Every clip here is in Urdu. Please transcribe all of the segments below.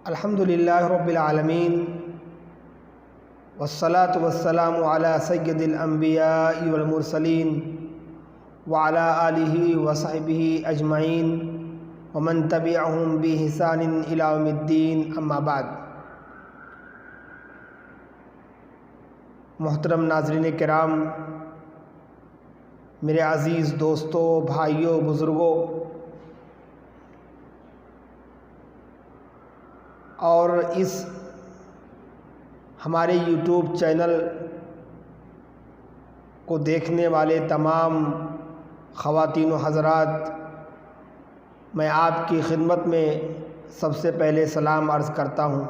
الحمدللہ رب العالمین والصلاة والسلام علی سید الانبیاء والمرسلین وعلی آلہ وصحبہ اجمعین ومن تبعہم بإحسان الی یوم الدین، اما بعد۔ محترم ناظرین کرام، میرے عزیز دوستوں، بھائیوں، بزرگوں اور اس ہمارے یوٹیوب چینل کو دیکھنے والے تمام خواتین و حضرات، میں آپ کی خدمت میں سب سے پہلے سلام عرض کرتا ہوں۔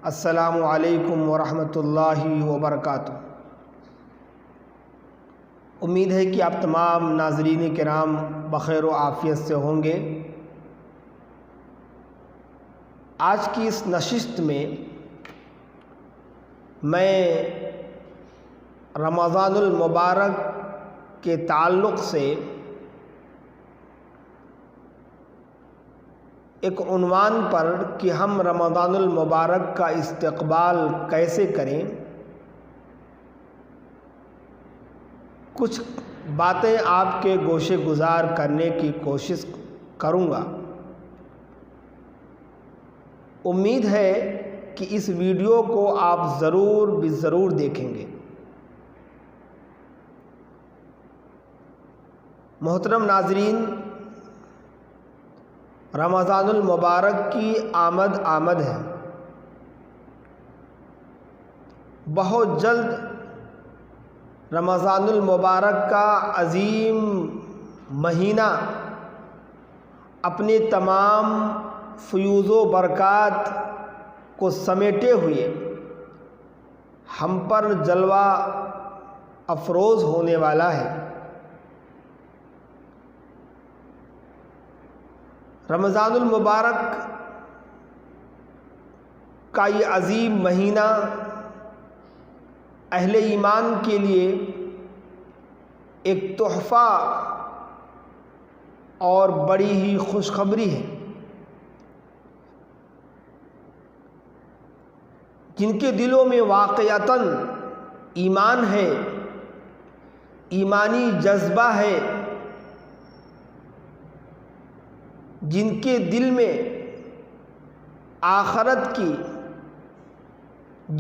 السلام علیکم ورحمۃ اللہ وبرکاتہ۔ امید ہے کہ آپ تمام ناظرین کرام بخیر و عافیت سے ہوں گے۔ آج کی اس نشست میں میں رمضان المبارک کے تعلق سے ایک عنوان پر کہ ہم رمضان المبارک کا استقبال کیسے کریں، کچھ باتیں آپ کے گوشے گزار کرنے کی کوشش کروں گا۔ امید ہے کہ اس ویڈیو کو آپ ضرور دیکھیں گے۔ محترم ناظرین، رمضان المبارک کی آمد ہے۔ بہت جلد رمضان المبارک کا عظیم مہینہ اپنے تمام فیوز و برکات کو سمیٹے ہوئے ہم پر جلوہ افروز ہونے والا ہے۔ رمضان المبارک کا یہ عظیم مہینہ اہل ایمان کے لیے ایک تحفہ اور بڑی ہی خوشخبری ہے۔ جن کے دلوں میں واقعتاً ایمان ہے، ایمانی جذبہ ہے، جن کے دل میں آخرت کی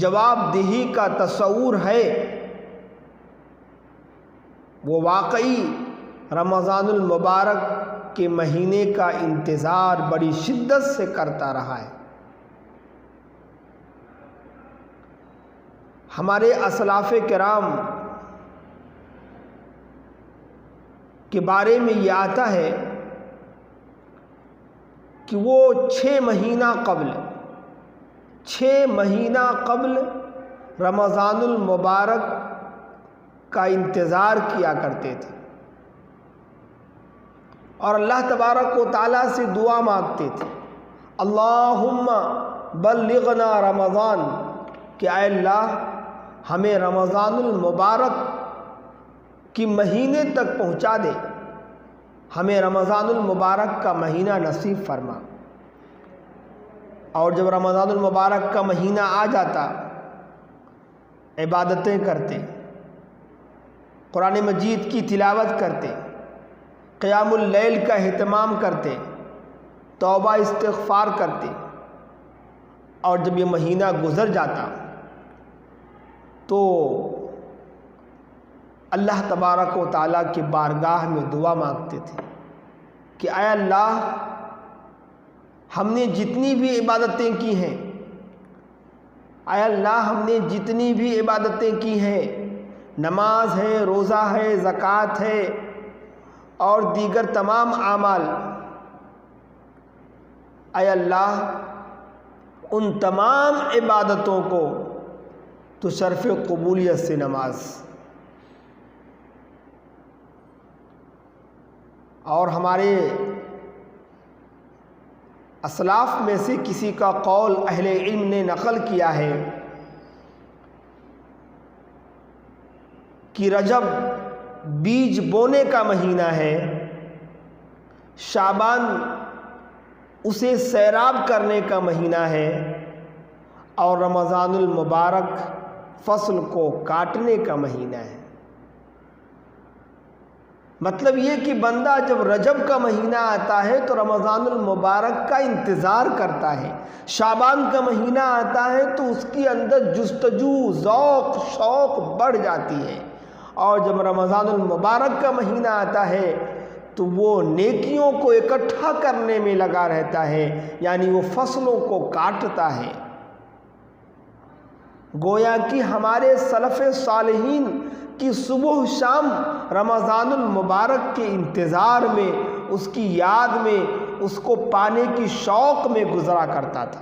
جواب دہی کا تصور ہے، وہ واقعی رمضان المبارک کے مہینے کا انتظار بڑی شدت سے کرتا رہا ہے۔ ہمارے اسلاف کرام کے بارے میں یہ آتا ہے کہ وہ 6 مہینہ قبل رمضان المبارک کا انتظار کیا کرتے تھے اور اللہ تبارک و تعالیٰ سے دعا مانگتے تھے، اللہم بلغنا رمضان، کہ اے اللہ ہمیں رمضان المبارک کی مہینے تک پہنچا دے، ہمیں رمضان المبارک کا مہینہ نصیب فرما۔ اور جب رمضان المبارک کا مہینہ آ جاتا، عبادتیں کرتے، قرآن مجید کی تلاوت کرتے، قیام اللیل کا اہتمام کرتے، توبہ استغفار کرتے، اور جب یہ مہینہ گزر جاتا تو اللہ تبارک و تعالیٰ کی بارگاہ میں دعا مانگتے تھے کہ اے اللہ، ہم نے جتنی بھی عبادتیں کی ہیں، اے اللہ ہم نے جتنی بھی عبادتیں کی ہیں، نماز ہے، روزہ ہے، زکوٰۃ ہے اور دیگر تمام اعمال، اے اللہ ان تمام عبادتوں کو تو شرف قبولیت سے نواز۔ اور ہمارے اسلاف میں سے کسی کا قول اہل علم نے نقل کیا ہے کہ رجب بیج بونے کا مہینہ ہے، شعبان اسے سیراب کرنے کا مہینہ ہے، اور رمضان المبارک فصل کو کاٹنے کا مہینہ ہے۔ مطلب یہ کہ بندہ جب رجب کا مہینہ آتا ہے تو رمضان المبارک کا انتظار کرتا ہے، شعبان کا مہینہ آتا ہے تو اس کے اندر جستجو، ذوق، شوق بڑھ جاتی ہے، اور جب رمضان المبارک کا مہینہ آتا ہے تو وہ نیکیوں کو اکٹھا کرنے میں لگا رہتا ہے، یعنی وہ فصلوں کو کاٹتا ہے۔ گویا کہ ہمارے سلف صالحین کی صبح شام رمضان المبارک کے انتظار میں، اس کی یاد میں، اس کو پانے کی شوق میں گزرا کرتا تھا۔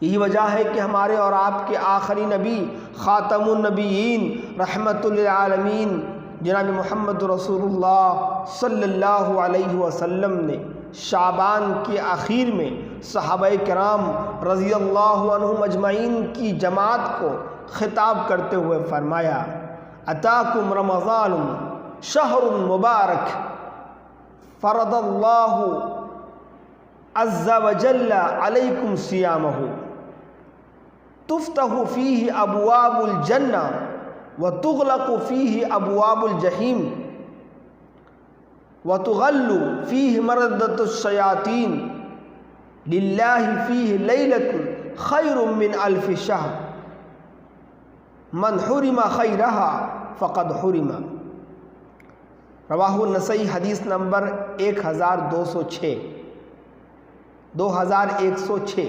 یہی وجہ ہے کہ ہمارے اور آپ کے آخری نبی خاتم النبیین رحمت للعالمین جناب محمد رسول اللہ صلی اللہ علیہ وسلم نے شعبان کے آخر میں صحابہ کرام رضی اللہ عنہم اجمعین کی جماعت کو خطاب کرتے ہوئے فرمایا: اتاکم رمضان شہر مبارک فرض اللہ عز وجل علیکم صیامہ تفتح فیہ ابواب الجنہ وتغلق فیہ ابواب الجحیم وتغل فیہ مردۃ الشیاطین للہ فیہ لیلۃ خیر من الف شہر من حرم خیرہا فقد حرم۔ رواہ النسائی، حدیث نمبر 1206 2106۔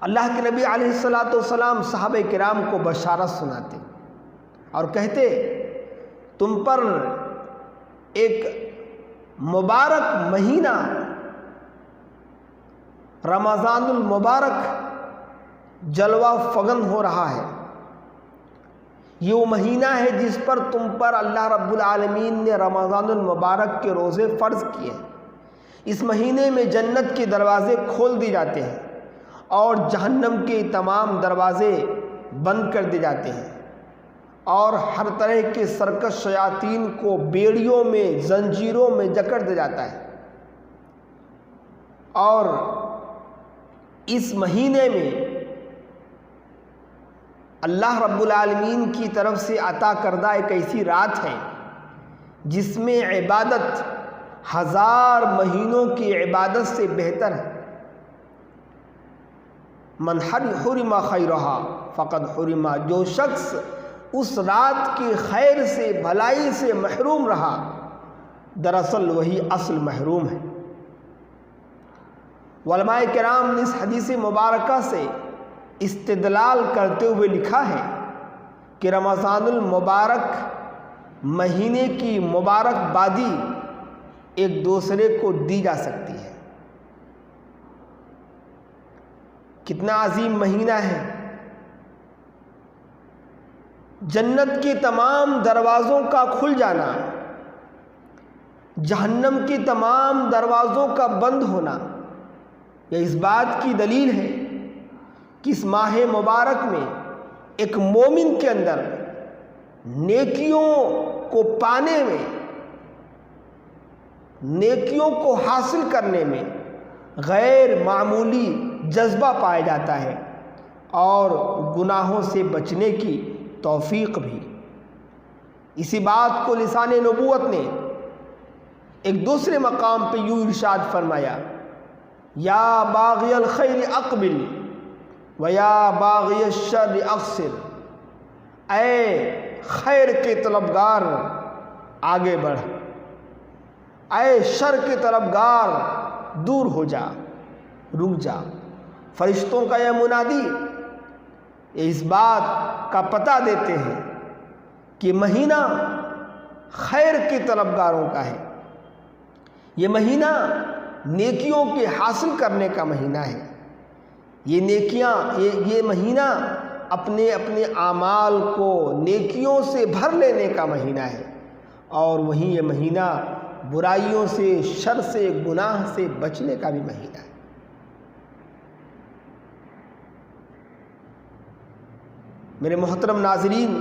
اللہ کے نبی علیہ الصلاۃ والسلام صحابہ کرام کو بشارت سناتے اور کہتے: تم پر ایک مبارک مہینہ رمضان المبارک جلوہ فگن ہو رہا ہے۔ یہ وہ مہینہ ہے جس پر تم پر اللہ رب العالمین نے رمضان المبارک کے روزے فرض کیے ہیں۔ اس مہینے میں جنت کے دروازے کھول دیے جاتے ہیں اور جہنم کے تمام دروازے بند کر دیے جاتے ہیں، اور ہر طرح کے سرکش شیاطین کو بیڑیوں میں، زنجیروں میں جکڑ دیا جاتا ہے۔ اور اس مہینے میں اللہ رب العالمین کی طرف سے عطا کردہ ایک ایسی رات ہے جس میں عبادت 1000 مہینوں کی عبادت سے بہتر ہے۔ من حرم خیرہا فقد حرم، جو شخص اس رات کی خیر سے، بھلائی سے محروم رہا، دراصل وہی اصل محروم ہے۔ علماء کرام نے اس حدیث مبارکہ سے استدلال کرتے ہوئے لکھا ہے کہ رمضان المبارک مہینے کی مبارک بادی ایک دوسرے کو دی جا سکتی ہے۔ کتنا عظیم مہینہ ہے! جنت کے تمام دروازوں کا کھل جانا، جہنم کے تمام دروازوں کا بند ہونا، یہ اس بات کی دلیل ہے کہ اس ماہ مبارک میں ایک مومن کے اندر نیکیوں کو پانے میں، نیکیوں کو حاصل کرنے میں غیر معمولی جذبہ پایا جاتا ہے، اور گناہوں سے بچنے کی توفیق بھی۔ اسی بات کو لسان نبوت نے ایک دوسرے مقام پہ یوں ارشاد فرمایا: یا باغی الخیر اقبل ویا باغی الشر اقصر، اے خیر کے طلبگار آگے بڑھ، اے شر کے طلبگار دور ہو جا، رک جا۔ فرشتوں کا یہ منادی اس بات کا پتہ دیتے ہیں کہ مہینہ خیر کے طلبگاروں کا ہے، یہ مہینہ نیکیوں کے حاصل کرنے کا مہینہ ہے، یہ نیکیاں، یہ مہینہ اپنے اعمال کو نیکیوں سے بھر لینے کا مہینہ ہے، اور وہیں یہ مہینہ برائیوں سے، شر سے، گناہ سے بچنے کا بھی مہینہ ہے۔ میرے محترم ناظرین،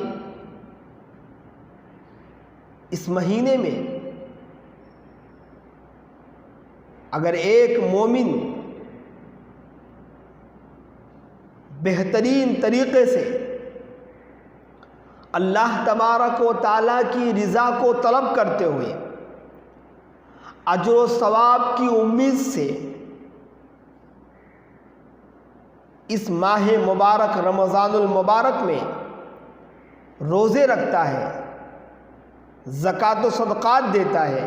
اس مہینے میں اگر ایک مومن بہترین طریقے سے اللہ تبارک و تعالیٰ کی رضا کو طلب کرتے ہوئے اجر و ثواب کی امید سے اس ماہ مبارک رمضان المبارک میں روزے رکھتا ہے، زکوٰۃ و صدقات دیتا ہے،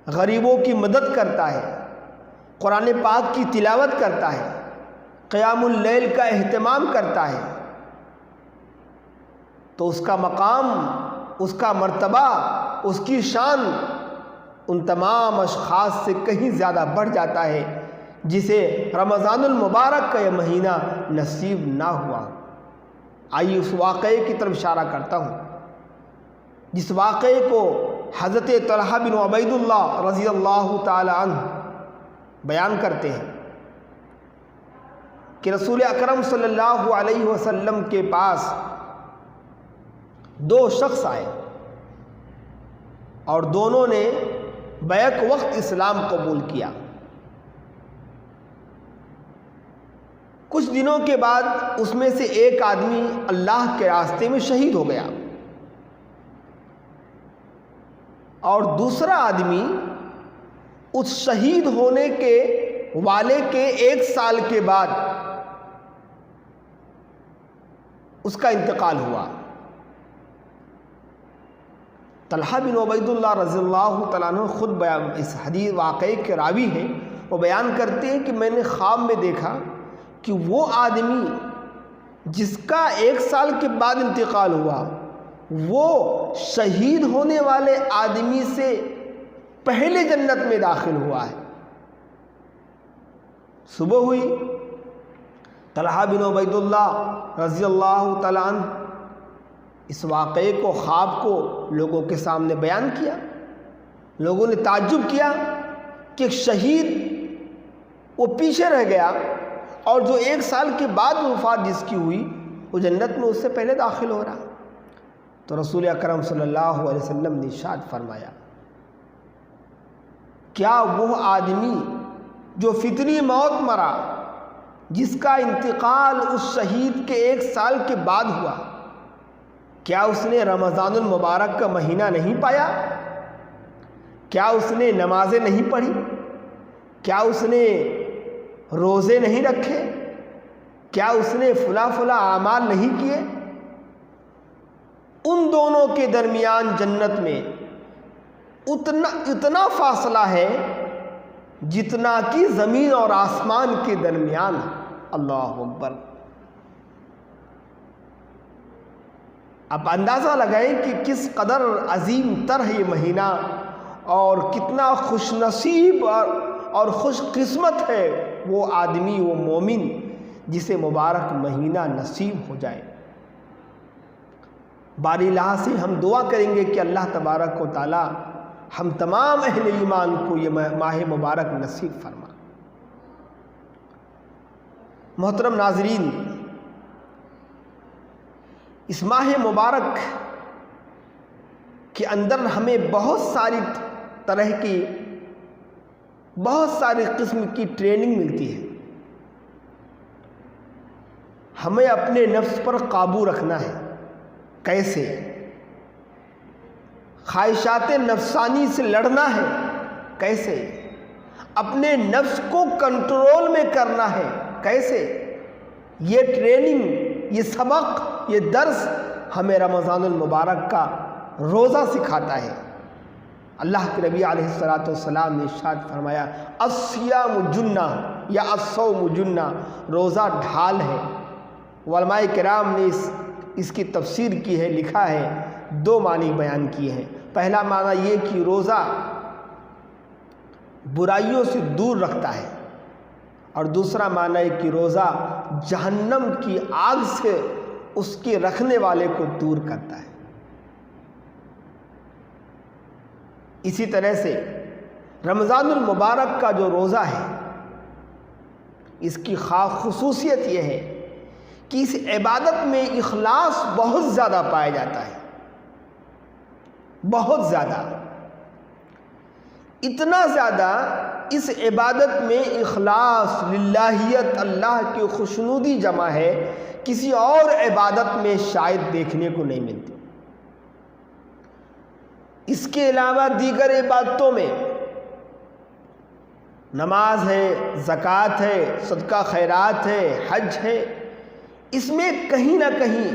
غریبوں کی مدد کرتا ہے، قرآن پاک کی تلاوت کرتا ہے، قیام اللیل کا اہتمام کرتا ہے، تو اس کا مقام، اس کا مرتبہ، اس کی شان ان تمام اشخاص سے کہیں زیادہ بڑھ جاتا ہے جسے رمضان المبارک کا یہ مہینہ نصیب نہ ہوا۔ آئیے اس واقعے کی طرف اشارہ کرتا ہوں جس واقعے کو حضرت طلحہ بن عبید اللہ رضی اللہ تعالی عنہ بیان کرتے ہیں کہ رسول اکرم صلی اللہ علیہ وسلم کے پاس دو شخص آئے اور دونوں نے بیک وقت اسلام قبول کیا۔ کچھ دنوں کے بعد اس میں سے ایک آدمی اللہ کے راستے میں شہید ہو گیا اور دوسرا آدمی اس شہید ہونے کے والے کے 1 سال کے بعد اس کا انتقال ہوا۔ طلحہ بن عبید اللہ رضی اللہ تعالیٰ عنہ خود اس حدیث واقعے کے راوی ہیں، وہ بیان کرتے ہیں کہ میں نے خواب میں دیکھا کہ وہ آدمی جس کا 1 سال کے بعد انتقال ہوا وہ شہید ہونے والے آدمی سے پہلے جنت میں داخل ہوا ہے۔ صبح ہوئی، طلحہ بن عبید اللہ رضی اللہ تعالیٰ عنہ اس واقعے کو، خواب کو لوگوں کے سامنے بیان کیا۔ لوگوں نے تعجب کیا کہ ایک شہید وہ پیچھے رہ گیا اور جو 1 سال کے بعد وفات جس کی ہوئی وہ جنت میں اس سے پہلے داخل ہو رہا۔ تو رسول اکرم صلی اللہ علیہ وسلم نے ارشاد فرمایا، کیا وہ آدمی جو فطری موت مرا، جس کا انتقال اس شہید کے 1 سال کے بعد ہوا، کیا اس نے رمضان المبارک کا مہینہ نہیں پایا؟ کیا اس نے نمازیں نہیں پڑھی؟ کیا اس نے روزے نہیں رکھے؟ کیا اس نے فلاں اعمال نہیں کیے؟ ان دونوں کے درمیان جنت میں اتنا فاصلہ ہے جتنا کہ زمین اور آسمان کے درمیان ہے۔ اللہ اکبر۔ اب اندازہ لگائیں کہ کس قدر عظیم تر ہے یہ مہینہ اور کتنا خوش نصیب اور خوش قسمت ہے وہ آدمی، وہ مومن جسے مبارک مہینہ نصیب ہو جائے۔ باری اللہ سے ہم دعا کریں گے کہ اللہ تبارک و تعالی ہم تمام اہل ایمان کو یہ ماہ مبارک نصیب فرما۔ محترم ناظرین، اس ماہ مبارک کے اندر ہمیں بہت ساری طرح کی، بہت ساری قسم کی ٹریننگ ملتی ہے۔ ہمیں اپنے نفس پر قابو رکھنا ہے۔ کیسے؟ خواہشات نفسانی سے لڑنا ہے۔ کیسے؟ اپنے نفس کو کنٹرول میں کرنا ہے۔ کیسے؟ یہ ٹریننگ، یہ سبق، یہ درس ہمیں رمضان المبارک کا روزہ سکھاتا ہے۔ اللہ کے نبی علیہ الصلوۃ والسلام نے ارشاد فرمایا، الصیام جنہ یا الصوم جنہ، روزہ ڈھال ہے۔ علماء کرام نے اس کی تفسیر کی ہے، لکھا ہے، 2 معنی بیان کیے ہیں۔ پہلا معنی یہ کہ روزہ برائیوں سے دور رکھتا ہے، اور دوسرا معنی ہے کہ روزہ جہنم کی آگ سے اس کے رکھنے والے کو دور کرتا ہے۔ اسی طرح سے رمضان المبارک کا جو روزہ ہے، اس کی خاص خصوصیت یہ ہے کہ اس عبادت میں اخلاص بہت زیادہ پایا جاتا ہے، بہت زیادہ، اتنا زیادہ اس عبادت میں اخلاص، للہیت، اللہ کی خوشنودی جمع ہے، کسی اور عبادت میں شاید دیکھنے کو نہیں ملتی۔ اس کے علاوہ دیگر عبادتوں میں نماز ہے، زکوٰۃ ہے، صدقہ خیرات ہے، حج ہے، اس میں کہیں نہ کہیں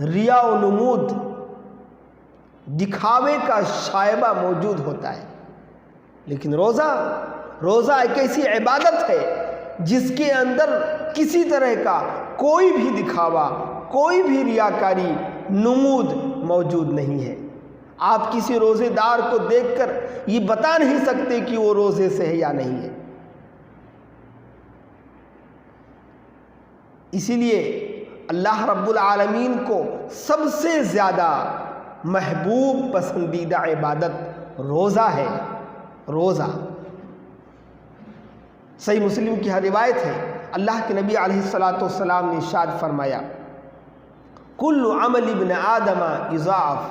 ریا و نمود، دکھاوے کا شائبہ موجود ہوتا ہے۔ لیکن روزہ ایک ایسی عبادت ہے جس کے اندر کسی طرح کا کوئی بھی دکھاوا، کوئی بھی ریاکاری، نمود موجود نہیں ہے۔ آپ کسی روزے دار کو دیکھ کر یہ بتا نہیں سکتے کہ وہ روزے سے ہے یا نہیں ہے۔ اسی لیے اللہ رب العالمین کو سب سے زیادہ محبوب پسندیدہ عبادت روزہ ہے۔ روزہ صحیح مسلم کی روایت ہے، اللہ کے نبی علیہ الصلاۃ والسلام نے ارشاد فرمایا، کل عمل ابن آدم یضاعف،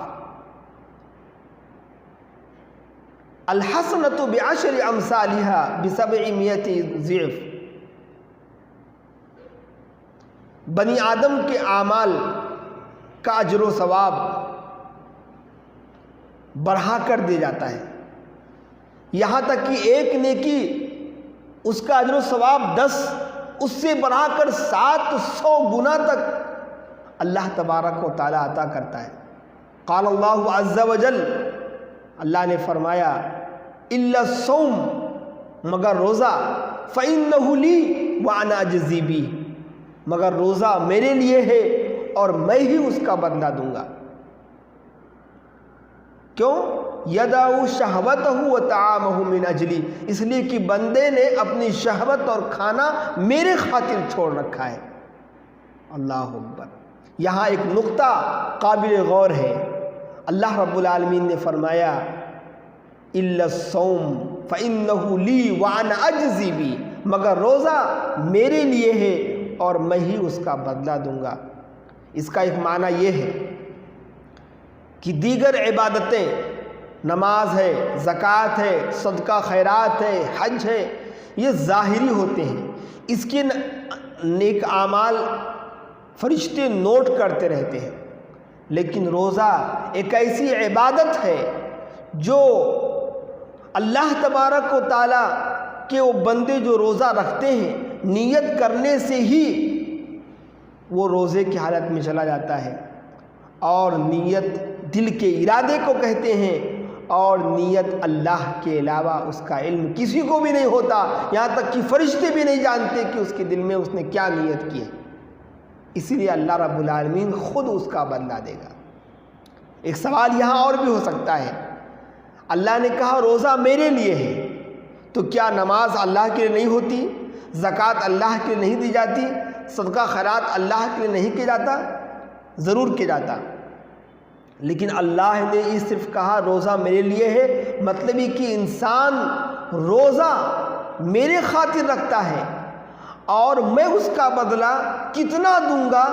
الحسنۃ بعشر امثالها ب700 ضعف۔ بنی آدم کے اعمال کا اجر و ثواب بڑھا کر دیا جاتا ہے، یہاں تک کہ ایک نیکی اس کا اجر و ثواب 10، اس سے بڑھا کر 700 گنا تک اللہ تبارک و تعالیٰ عطا کرتا ہے۔ قال اللہ عز وجل، اللہ نے فرمایا، الا الصوم، مگر روزہ، فإنہ لی وأنا أجزی بہ، مگر روزہ میرے لیے ہے اور میں ہی اس کا بدلہ دوں گا۔ کیوں؟ یدع شہوتہ وطعامہ من اجلی، اس لیے کہ بندے نے اپنی شہوت اور کھانا میرے خاطر چھوڑ رکھا ہے۔ اللہ اکبر۔ یہاں ایک نقطہ قابل غور ہے، اللہ رب العالمین نے فرمایا الا الصوم فإنہ لی وأنا أجزی بہ، مگر روزہ میرے لیے ہے اور میں ہی اس کا بدلہ دوں گا۔ اس کا ایک معنی یہ ہے کہ دیگر عبادتیں، نماز ہے، زکوٰۃ ہے، صدقہ خیرات ہے، حج ہے، یہ ظاہری ہوتے ہیں، اس کے نیک اعمال فرشتے نوٹ کرتے رہتے ہیں۔ لیکن روزہ ایک ایسی عبادت ہے جو اللہ تبارک و تعالیٰ کہ وہ بندے جو روزہ رکھتے ہیں، نیت کرنے سے ہی وہ روزے کی حالت میں چلا جاتا ہے، اور نیت دل کے ارادے کو کہتے ہیں، اور نیت اللہ کے علاوہ اس کا علم کسی کو بھی نہیں ہوتا، یہاں تک کہ فرشتے بھی نہیں جانتے کہ اس کے دل میں اس نے کیا نیت کی ہے۔ اسی لیے اللہ رب العالمین خود اس کا بدلہ دے گا۔ ایک سوال یہاں اور بھی ہو سکتا ہے، اللہ نے کہا روزہ میرے لیے ہے، تو کیا نماز اللہ کے لیے نہیں ہوتی؟ زکوٰۃ اللہ کے لیے نہیں دی جاتی؟ صدقہ خیرات اللہ کے لیے نہیں کیا جاتا؟ ضرور کیا جاتا۔ لیکن اللہ نے یہ صرف کہا روزہ میرے لیے ہے، مطلب یہ کہ انسان روزہ میرے خاطر رکھتا ہے، اور میں اس کا بدلہ کتنا دوں گا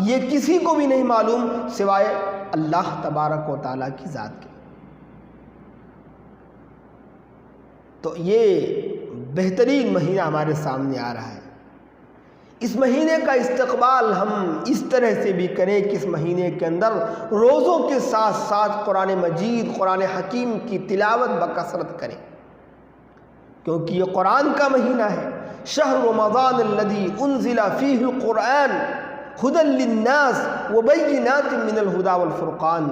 یہ کسی کو بھی نہیں معلوم سوائے اللہ تبارک و تعالیٰ کی ذات کے۔ تو یہ بہترین مہینہ ہمارے سامنے آ رہا ہے۔ اس مہینے کا استقبال ہم اس طرح سے بھی کریں کہ اس مہینے کے اندر روزوں کے ساتھ ساتھ قرآن مجید، قرآن حکیم کی تلاوت بکثرت کریں، کیونکہ یہ قرآن کا مہینہ ہے۔ شہر رمضان الذی انزل فیہ القرآن ھدی للناس وبینات من الھدی والفرقان۔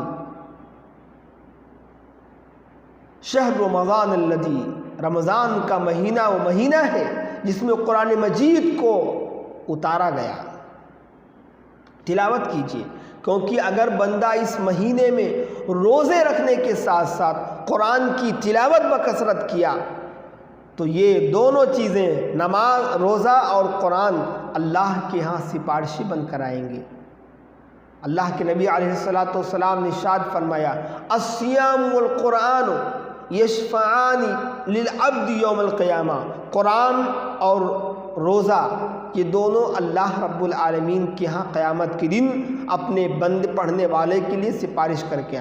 شہر رمضان الذی، رمضان کا مہینہ وہ مہینہ ہے جس میں قرآن مجید کو اتارا گیا۔ تلاوت کیجیے، کیونکہ اگر بندہ اس مہینے میں روزے رکھنے کے ساتھ ساتھ قرآن کی تلاوت بکثرت کیا تو یہ دونوں چیزیں، نماز، روزہ اور قرآن، اللہ کے ہاں سفارشی بن کر آئیں گے۔ اللہ کے نبی علیہ الصلاۃ والسلام نے ارشاد فرمایا، الصیام والقرآن یشفعان للعبد یوم القیامہ، قرآن اور روزہ یہ دونوں اللہ رب العالمین کے ہاں قیامت کے دن اپنے بند پڑھنے والے کے لیے سفارش کر کے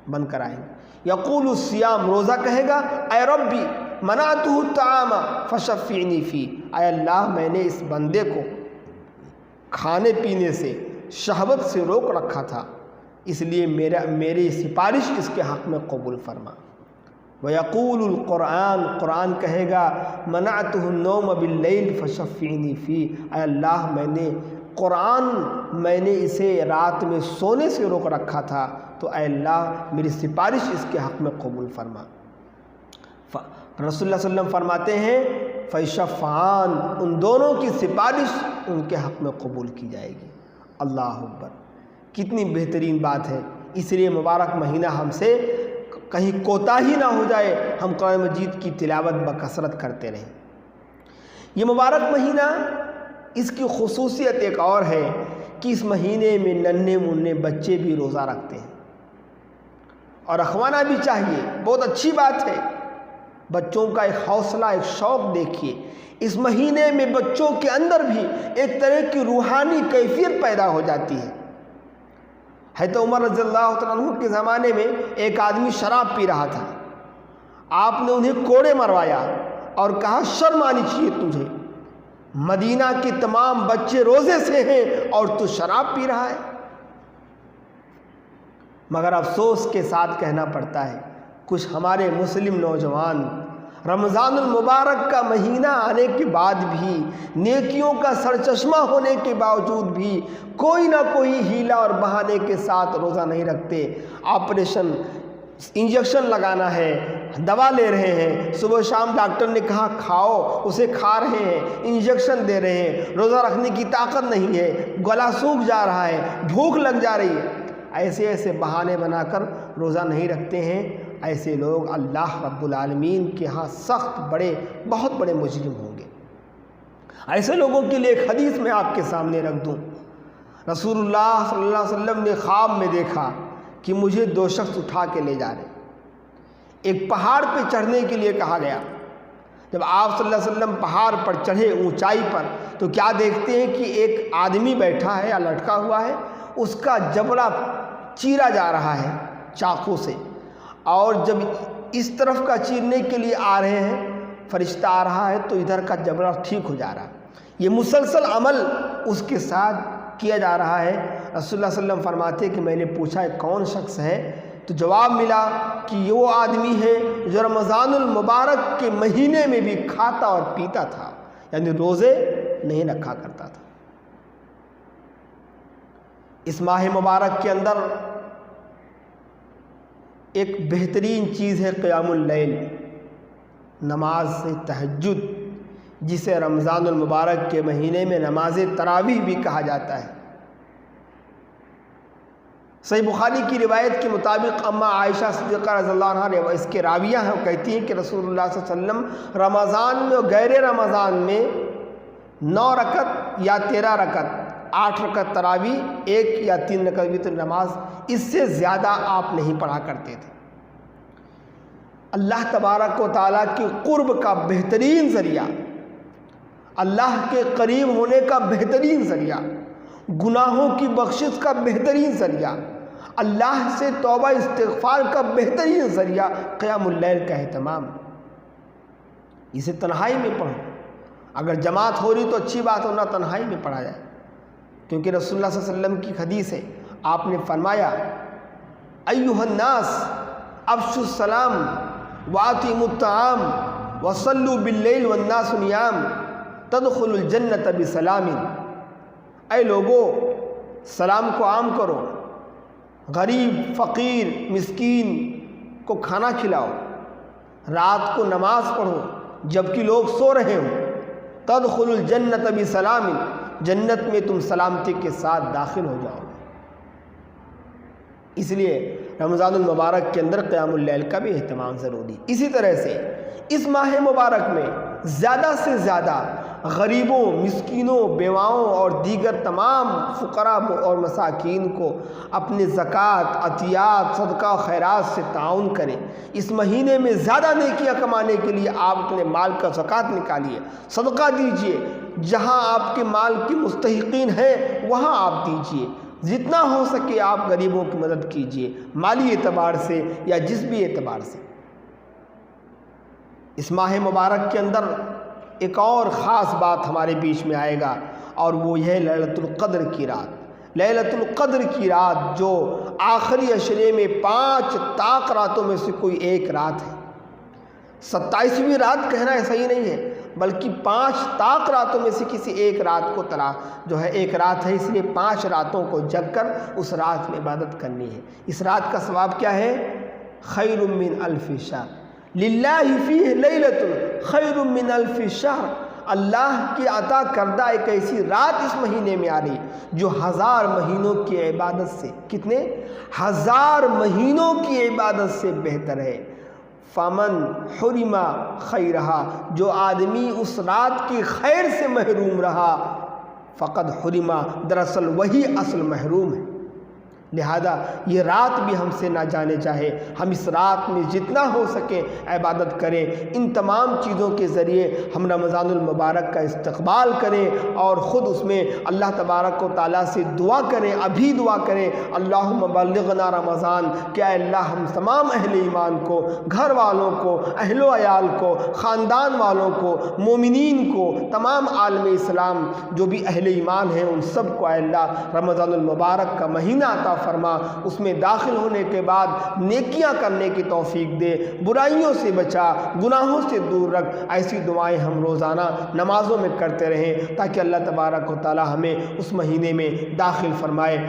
بن کر آئیں۔ یقول الصیام، روزہ کہے گا اے ربی منعتہ الطعام فشفعنی فی، اے اللہ میں نے اس بندے کو کھانے پینے سے، شہوت سے روک رکھا تھا، اس لیے میری سفارش اس کے حق میں قبول فرما۔ وَيَقُولُ القرآن، قرآن کہے گا مَنَعْتُهُ النَّوْمَ بِاللَّيْلِ فَشَفِّعْنِي فِيهِ، اے اللہ میں نے اسے رات میں سونے سے روک رکھا تھا، تو اے اللہ میری سفارش اس کے حق میں قبول فرما۔ رسول اللہ صلی اللہ علیہ وسلم فرماتے ہیں فَيَشَفَّعَانِ، ان دونوں کی سفارش ان کے حق میں قبول کی جائے گی۔ اللہ اکبر، کتنی بہترین بات ہے۔ اس لیے مبارک مہینہ ہم سے کہیں کوتاہی نہ ہو جائے، ہم قرآن مجید کی تلاوت بکثرت کرتے رہیں۔ یہ مبارک مہینہ، اس کی خصوصیت ایک اور ہے کہ اس مہینے میں ننھے منھے بچے بھی روزہ رکھتے ہیں، اور رکھوانا بھی چاہیے، بہت اچھی بات ہے۔ بچوں کا ایک حوصلہ، ایک شوق دیکھیے، اس مہینے میں بچوں کے اندر بھی ایک طرح کی روحانی کیفیت پیدا ہو جاتی ہے۔ حضرت عمر رضی اللہ تعالیٰ عنہ کے زمانے میں ایک آدمی شراب پی رہا تھا، آپ نے انہیں کوڑے مروایا اور کہا شرم آنی چاہیے تجھے، مدینہ کے تمام بچے روزے سے ہیں اور تو شراب پی رہا ہے۔ مگر افسوس کے ساتھ کہنا پڑتا ہے کچھ ہمارے مسلم نوجوان رمضان المبارک کا مہینہ آنے کے بعد بھی، نیکیوں کا سرچشمہ ہونے کے باوجود بھی کوئی نہ کوئی ہیلا اور بہانے کے ساتھ روزہ نہیں رکھتے۔ آپریشن، انجیکشن لگانا ہے، دوا لے رہے ہیں، صبح شام ڈاکٹر نے کہا کھاؤ، اسے کھا رہے ہیں، انجیکشن دے رہے ہیں، روزہ رکھنے کی طاقت نہیں ہے، گلا سوکھ جا رہا ہے، بھوک لگ جا رہی ہے، ایسے بہانے بنا کر روزہ نہیں رکھتے ہیں۔ ایسے لوگ اللہ رب العالمین کے ہاں سخت بہت بڑے مجرم ہوں گے۔ ایسے لوگوں کے لیے ایک حدیث میں آپ کے سامنے رکھ دوں۔ رسول اللہ صلی اللہ علیہ وسلم نے خواب میں دیکھا کہ مجھے دو شخص اٹھا کے لے جا رہے، ایک پہاڑ پہ چڑھنے کے لیے کہا گیا۔ جب آپ صلی اللہ علیہ وسلم پہاڑ پر چڑھے، اونچائی پر، تو کیا دیکھتے ہیں کہ ایک آدمی بیٹھا ہے یا لٹکا ہوا ہے، اس کا جبڑا چیرا جا رہا ہے چاقو سے، اور جب اس طرف کا چیرنے کے لیے آ رہے ہیں، فرشتہ آ رہا ہے تو ادھر کا جبڑا ٹھیک ہو جا رہا ہے۔ یہ مسلسل عمل اس کے ساتھ کیا جا رہا ہے۔ رسول اللہ صلی اللہ علیہ وسلم فرماتے کہ میں نے پوچھا کون شخص ہے، تو جواب ملا کہ یہ وہ آدمی ہے جو رمضان المبارک کے مہینے میں بھی کھاتا اور پیتا تھا، یعنی روزے نہیں رکھا کرتا تھا۔ اس ماہ مبارک کے اندر ایک بہترین چیز ہے قیام اللیل، نماز تہجد، جسے رمضان المبارک کے مہینے میں نماز تراویح بھی کہا جاتا ہے۔ صحیح بخاری کی روایت کے مطابق اما عائشہ صدیقہ رضی اللہ عنہ اس کے راویہ ہیں، وہ کہتی ہیں کہ رسول اللہ صلی اللہ علیہ وسلم رمضان میں اور غیر رمضان میں 9 رکعت یا 13 رکعت، 8 رکعت تراویح، 1 یا 3 رکعت وتر نماز، اس سے زیادہ آپ نہیں پڑھا کرتے تھے۔ اللہ تبارک و تعالیٰ کے قرب کا بہترین ذریعہ، اللہ کے قریب ہونے کا بہترین ذریعہ، گناہوں کی بخشش کا بہترین ذریعہ، اللہ سے توبہ استغفار کا بہترین ذریعہ قیام اللیل کا اہتمام۔ اسے تنہائی میں پڑھو، اگر جماعت ہو رہی تو اچھی بات ہونا تنہائی میں پڑھا جائے، کیونکہ رسول اللہ صلی اللہ علیہ وسلم کی حدیث ہے، آپ نے فرمایا ایھا الناس افشوا السلام وآتیموا الطعام وصلوا باللیل والناس نیام تدخلوا الجنۃ بسلام۔ اے لوگو، سلام کو عام کرو، غریب، فقیر، مسکین کو کھانا کھلاؤ، رات کو نماز پڑھو جبکہ لوگ سو رہے ہوں، تدخلوا الجنۃ بسلام، جنت میں تم سلامتی کے ساتھ داخل ہو جاؤ۔ اس لیے رمضان المبارک کے اندر قیام اللیل کا بھی اہتمام ضروری۔ اسی طرح سے اس ماہ مبارک میں زیادہ سے زیادہ غریبوں، مسکینوں، بیواؤں اور دیگر تمام فقراء اور مساکین کو اپنے زکوٰۃ، عطیات، صدقہ و خیرات سے تعاون کریں۔ اس مہینے میں زیادہ نیکیاں کمانے کے لیے آپ اپنے مال کا زکوٰۃ نکالیے، صدقہ دیجیے، جہاں آپ کے مال کے مستحقین ہیں وہاں آپ دیجیے، جتنا ہو سکے آپ غریبوں کی مدد کیجیے، مالی اعتبار سے یا جس بھی اعتبار سے۔ اس ماہ مبارک کے اندر ایک اور خاص بات ہمارے بیچ میں آئے گا، اور وہ یہ لیلۃ القدر کی رات۔ لیلۃ القدر کی رات جو آخری عشرے میں 5 طاق راتوں میں سے کوئی ایک رات ہے۔ 27ویں رات کہنا صحیح نہیں ہے، بلکہ 5 طاق راتوں میں سے کسی ایک رات کو جو ہے ایک رات ہے، اس لیے 5 راتوں کو جگ کر اس رات میں عبادت کرنی ہے۔ اس رات کا ثواب کیا ہے؟ خیر من الف شہر، للہ فیہ لیلۃ خیر من الف شہر۔ اللہ کی عطا کردہ ایک ایسی رات اس مہینے میں آ رہی جو 1000 مہینوں کی عبادت سے، کتنے؟ 1000 مہینوں کی عبادت سے بہتر ہے۔ فمن حرم خیرہا، جو آدمی اس رات کی خیر سے محروم رہا، فقد حرم، دراصل وہی اصل محروم ہے۔ لہذا یہ رات بھی ہم سے نہ جانے چاہے، ہم اس رات میں جتنا ہو سکے عبادت کریں۔ ان تمام چیزوں کے ذریعے ہم رمضان المبارک کا استقبال کریں اور خود اس میں اللہ تبارک و تعالیٰ سے دعا کریں، ابھی دعا کریں، اللہم بلغنا رمضان، کہ اے اللہ ہم تمام اہل ایمان کو، گھر والوں کو، اہل و عیال کو، خاندان والوں کو، مومنین کو، تمام عالم اسلام جو بھی اہل ایمان ہیں ان سب کو اے اللہ رمضان المبارک کا مہینہ عطا فرما، اس میں داخل ہونے کے بعد نیکیاں کرنے کی توفیق دے، برائیوں سے بچا، گناہوں سے دور رکھ۔ ایسی دعائیں ہم روزانہ نمازوں میں کرتے رہیں تاکہ اللہ تبارک و تعالی ہمیں اس مہینے میں داخل فرمائے۔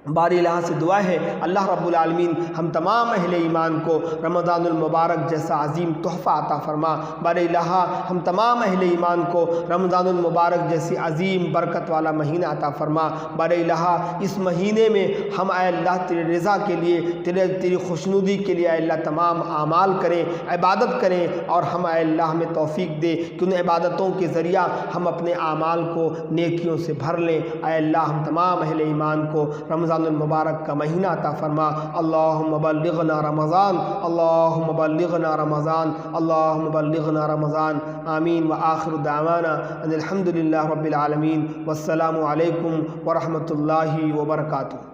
باری الہ سے دعا ہے اللہ رب العالمین ہم تمام اہل ایمان کو رمضان المبارک جیسا عظیم تحفہ عطا فرما۔ باری الہ ہم تمام اہل ایمان کو رمضان المبارک جیسی عظیم برکت والا مہینہ عطا فرما۔ باری الہ اس مہینے میں ہم اے اللہ تیرے رضا کے لیے، تیری خوشنودی کے لیے اے اللہ تمام اعمال کریں، عبادت کریں، اور ہم اے اللہ ہمیں توفیق دے کہ ان عبادتوں کے ذریعہ ہم اپنے اعمال کو نیکیوں سے بھر لیں۔ اے اللہ ہم تمام اہل ایمان کو رمضان المبارک کا مہینہ عطا فرما۔ اللہم بلغنا رمضان، اللہم بلغنا رمضان، اللہم بلغنا رمضان، آمین۔ وآخر دعوانا ان الحمد للہ رب العالمین، والسلام علیکم ورحمۃ اللہ وبرکاتہ۔